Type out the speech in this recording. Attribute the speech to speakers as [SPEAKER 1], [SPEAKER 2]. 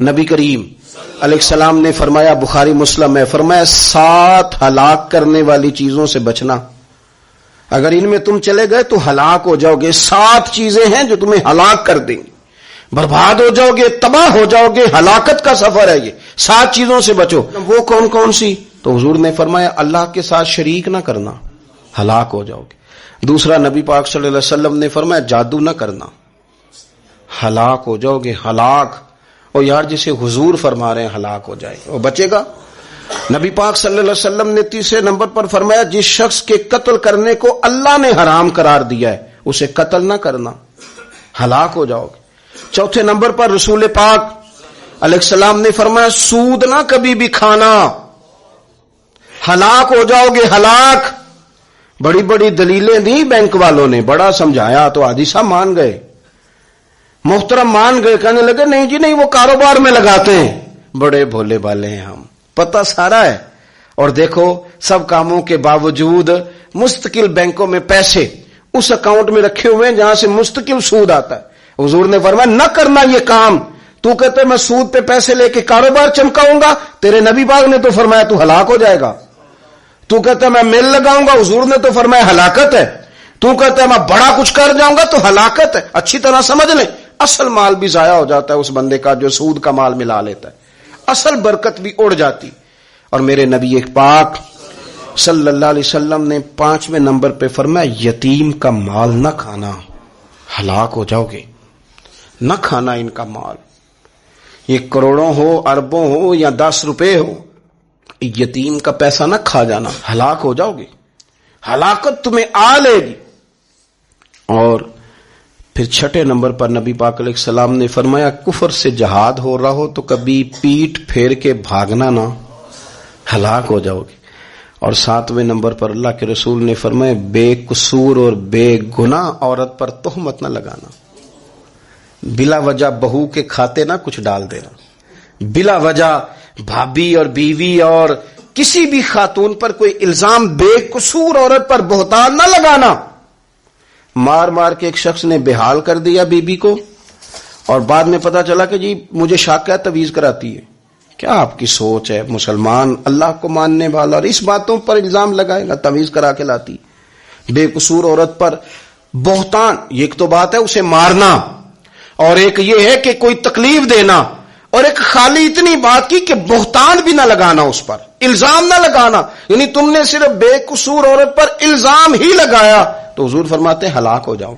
[SPEAKER 1] نبی کریم علیہ السلام نے فرمایا، بخاری مسلم ہے، فرمایا 7 ہلاک کرنے والی چیزوں سے بچنا، اگر ان میں تم چلے گئے تو ہلاک ہو جاؤ گے۔ 7 چیزیں ہیں جو تمہیں ہلاک کر دیں گی، برباد ہو جاؤ گے، تباہ ہو جاؤ گے، ہلاکت کا سفر ہے یہ۔ 7 چیزوں سے بچو۔ وہ کون کون سی؟ تو حضور نے فرمایا اللہ کے ساتھ شریک نہ کرنا، ہلاک ہو جاؤ گے۔ دوسرا نبی پاک صلی اللہ علیہ وسلم نے فرمایا جادو نہ کرنا، ہلاک ہو جاؤ گے، ہلاک۔ اور یار جسے حضور فرما رہے ہیں ہلاک ہو جائے وہ بچے گا؟ نبی پاک صلی اللہ علیہ وسلم نے تیسرے نمبر پر فرمایا جس شخص کے قتل کرنے کو اللہ نے حرام قرار دیا ہے اسے قتل نہ کرنا، ہلاک ہو جاؤ گے۔ چوتھے نمبر پر رسول پاک علیہ السلام نے فرمایا سود نہ کبھی بھی کھانا، ہلاک ہو جاؤ گے، ہلاک۔ بڑی بڑی دلیلیں دی بینک والوں نے، بڑا سمجھایا تو حاجی صاحب مان گئے، محترم مان گئے، کہنے لگے نہیں جی نہیں وہ کاروبار میں لگاتے ہیں۔ بڑے بھولے بالے ہیں ہم، پتہ سارا ہے۔ اور دیکھو سب کاموں کے باوجود مستقل بینکوں میں پیسے اس اکاؤنٹ میں رکھے ہوئے ہیں جہاں سے مستقل سود آتا ہے۔ حضور نے فرمایا نہ کرنا یہ کام۔ تو کہتے میں سود پہ پیسے لے کے کاروبار چمکاؤں گا، تیرے نبی پاک نے تو فرمایا تو ہلاک ہو جائے گا۔ تو کہتا ہے میں مل لگاؤں گا، حضور نے تو فرمایا ہلاکت ہے۔ تو کہتا ہے میں بڑا کچھ کر جاؤں گا تو ہلاکت ہے۔ اچھی طرح سمجھ لیں، اصل مال بھی ضائع ہو جاتا ہے اس بندے کا جو سود کا مال ملا لیتا ہے، اصل برکت بھی اڑ جاتی۔ اور میرے نبی پاک صلی اللہ علیہ وسلم نے 5ویں نمبر پہ فرمایا یتیم کا مال نہ کھانا، ہلاک ہو جاؤ گے۔ نہ کھانا ان کا مال، یہ کروڑوں ہو، اربوں ہو یا 10 روپے ہو، یتیم کا پیسہ نہ کھا جانا، ہلاک ہو جاؤ گے، ہلاکت تمہیں آ لے گی۔ اور پھر 6 نمبر پر نبی پاک علیہ السلام نے فرمایا کفر سے جہاد ہو رہا ہو تو کبھی پیٹ پھیر کے بھاگنا نہ، ہلاک ہو جاؤ گے۔ اور 7ویں نمبر پر اللہ کے رسول نے فرمایا بے قصور اور بے گناہ عورت پر تہمت نہ لگانا، بلا وجہ بہو کے کھاتے نہ کچھ ڈال دینا، بلا وجہ بھابھی اور بیوی اور کسی بھی خاتون پر کوئی الزام بے قصور عورت پر بہتان نہ لگانا۔ مار مار کے ایک شخص نے بحال کر دیا بیوی کو اور بعد میں پتا چلا کہ جی مجھے شک ہے تویز کراتی ہے۔ کیا آپ کی سوچ ہے؟ مسلمان اللہ کو ماننے والا اور اس باتوں پر الزام لگائے گا تویز کرا کے لاتی؟ بے قصور عورت پر بہتان، یہ ایک تو بات ہے اسے مارنا، اور ایک یہ ہے کہ کوئی تکلیف دینا، اور ایک خالی اتنی بات کی کہ بہتان بھی نہ لگانا، اس پر الزام نہ لگانا، یعنی تم نے صرف بے قصور عورت پر الزام ہی لگایا تو حضور فرماتے ہلاک ہو جاؤ۔